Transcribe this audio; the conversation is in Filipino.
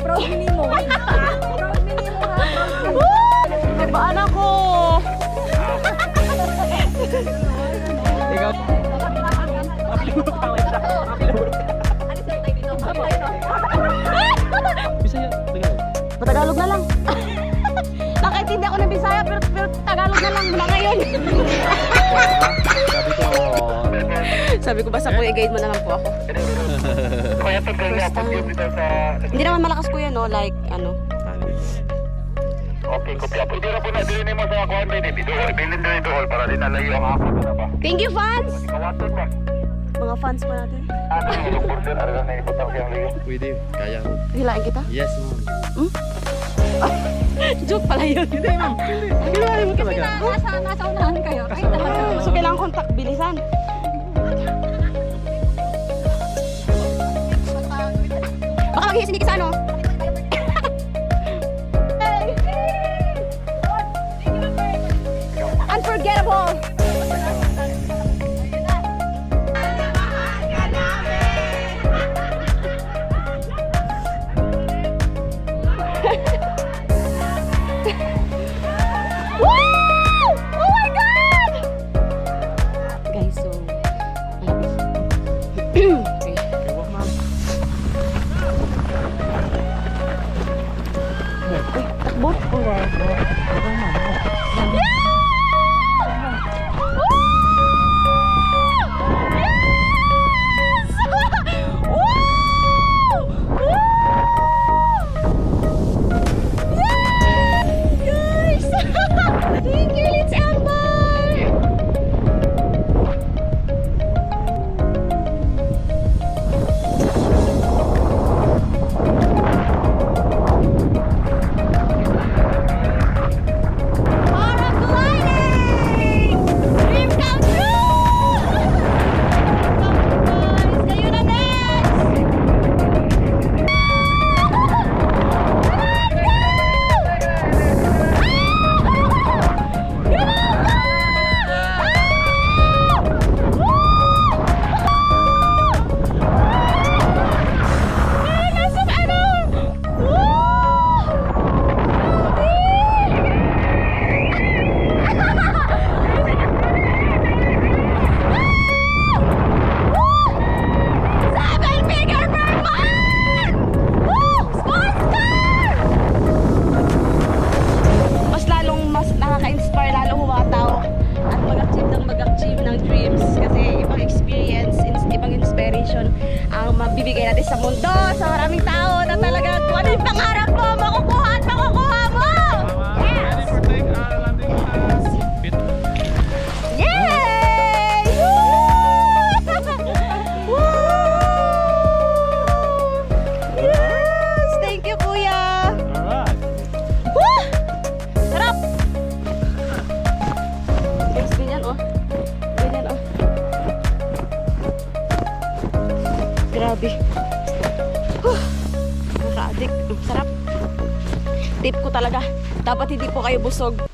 Proud minimo. Proud minimo ha. May baan ako. Ikaw. Bisaya, Tagalog. Tagalog na lang. Nakaintindi ako ng Bisaya pero Tagalog na lang mula ngayon. Sabi ko basta kuya guide mo na lang po ako. First time. Hindi naman malakas kuya no, like ano. Okay, kopya. Pwede na po na din mo sa kuwan din. Bilin din ito para din nalayo ang ako na ba. Thank you fans! Kawasan ba? Mga fans pa natin. Ano yung border araw na ibutang siyang liyo. Pwede, kaya. Hilain kita? Yes, ma'am. Joke pala yun. Hindi, ma'am. Hindi. Hilahin mo talaga. Nasa unahan kayo. Ay, talaga. So kailangan kontak bilisan. Baka maghihisin ka sa ano? Unforgettable! Woo! Oh my God! Guys, so okay. Takbo. Thank you, Litz Amber! Paragliding! Dream come true! Come guys, kayo na next! Seven-figure per month! Woo! Sponsor! Mas nakaka-inspire lalong humataw at mag-achieve ng dreams kasi ibang experience, ibang inspiration ang mabibigay natin sa mundo, sa maraming tao na talaga kung ano yung pangarap mo, makukuha at makukuha mo! Yes! Yay! Woo! Yes! Thank you, kuya! Alright. Woo! Sarap! Guys, ganyan oh. Ganyan oh. Grabe. Nakaka-addict. Sarap. Tip ko talaga. Dapat hindi po kayo busog